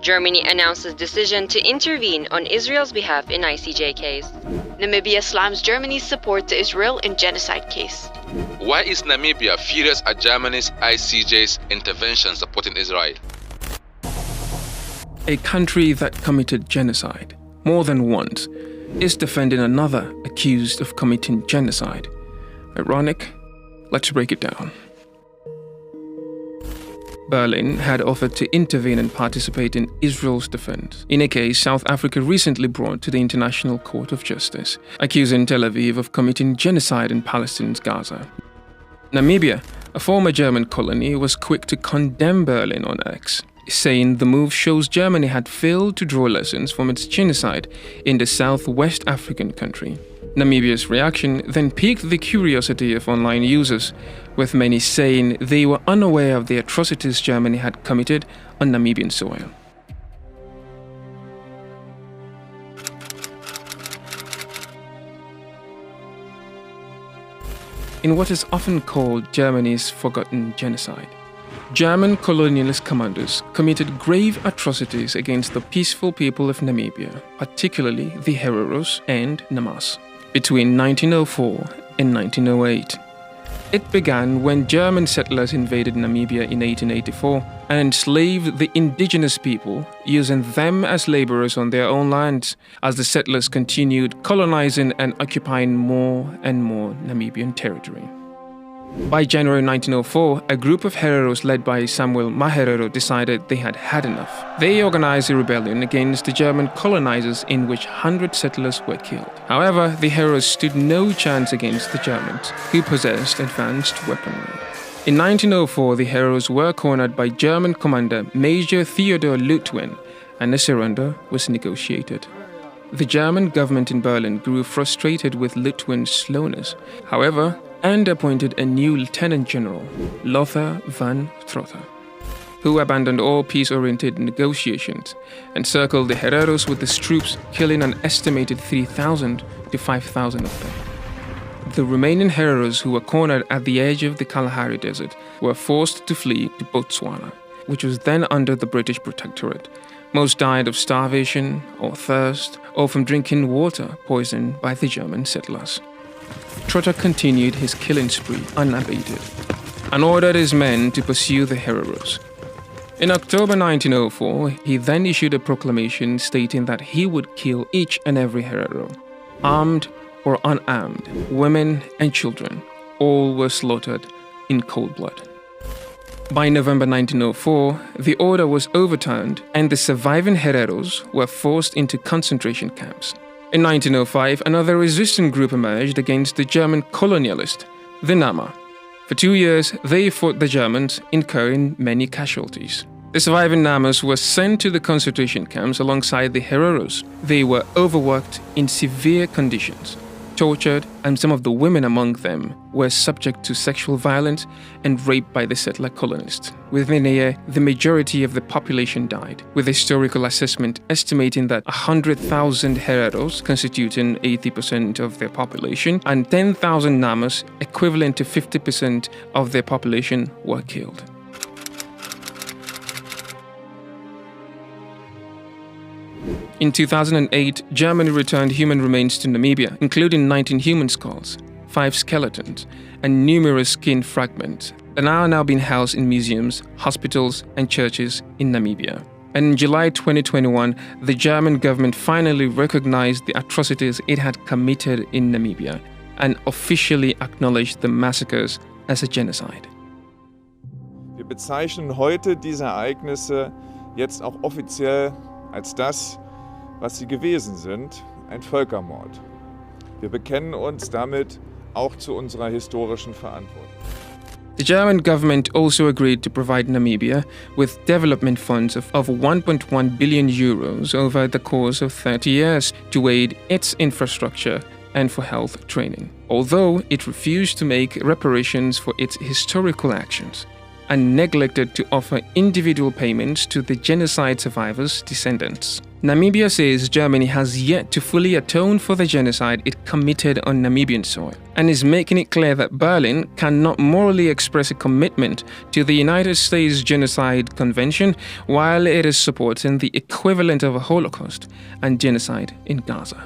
Germany announces decision to intervene on Israel's behalf in ICJ case. Namibia slams Germany's support to Israel in genocide case. Why is Namibia furious at Germany's ICJ's intervention supporting Israel? A country that committed genocide more than once is defending another accused of committing genocide. Ironic? Let's break it down. Berlin had offered to intervene and participate in Israel's defense in a case South Africa recently brought to the International Court of Justice, accusing Tel Aviv of committing genocide in Palestine's Gaza. Namibia, a former German colony, was quick to condemn Berlin on X, saying the move shows Germany had failed to draw lessons from its genocide in the Southwest African country. Namibia's reaction then piqued the curiosity of online users, with many saying they were unaware of the atrocities Germany had committed on Namibian soil. In what is often called Germany's forgotten genocide, German colonialist commanders committed grave atrocities against the peaceful people of Namibia, particularly the Hereros and Namas, between 1904 and 1908. It began when German settlers invaded Namibia in 1884 and enslaved the indigenous people, using them as laborers on their own lands, as the settlers continued colonizing and occupying more and more Namibian territory. By January 1904, a group of Hereros led by Samuel Maherero decided they had had enough. They organized a rebellion against the German colonizers in which 100 settlers were killed. However, the Hereros stood no chance against the Germans, who possessed advanced weaponry. In 1904, the Hereros were cornered by German commander Major Theodor Lutwin, and a surrender was negotiated. The German government in Berlin grew frustrated with Lutwin's slowness, however, and appointed a new lieutenant general, Lothar von Trotha, who abandoned all peace-oriented negotiations and circled the Hereros with his troops, killing an estimated 3,000 to 5,000 of them. The remaining Hereros who were cornered at the edge of the Kalahari Desert were forced to flee to Botswana, which was then under the British protectorate. Most died of starvation or thirst, or from drinking water poisoned by the German settlers. Trotter continued his killing spree unabated and ordered his men to pursue the Hereros. In October 1904, he then issued a proclamation stating that he would kill each and every Herero, armed or unarmed, women and children. All were slaughtered in cold blood. By November 1904, the order was overturned and the surviving Hereros were forced into concentration camps. In 1905, another resistant group emerged against the German colonialists, the Nama. For 2 years, they fought the Germans, incurring many casualties. The surviving Namas were sent to the concentration camps alongside the Hereros. They were overworked in severe conditions, tortured, and some of the women among them were subject to sexual violence and rape by the settler colonists. Within a year, the majority of the population died, with historical assessment estimating that 100,000 Hereros, constituting 80% of their population, and 10,000 Namas, equivalent to 50% of their population, were killed. In 2008, Germany returned human remains to Namibia, including 19 human skulls, 5 skeletons, and numerous skin fragments that are now being housed in museums, hospitals, and churches in Namibia. And in July 2021, the German government finally recognized the atrocities it had committed in Namibia and officially acknowledged the massacres as a genocide. Wir bezeichnen heute diese Ereignisse jetzt auch offiziell als das, was sie gewesen sind, ein Völkermord. Wir bekennen uns damit auch zu unserer historischen Verantwortung. The German government also agreed to provide Namibia with development funds of 1.1 billion euros over the course of 30 years to aid its infrastructure and for health training, although it refused to make reparations for its historical actions and neglected to offer individual payments to the genocide survivors' descendants. Namibia says Germany has yet to fully atone for the genocide it committed on Namibian soil, and is making it clear that Berlin cannot morally express a commitment to the United States Genocide Convention while it is supporting the equivalent of a Holocaust and genocide in Gaza.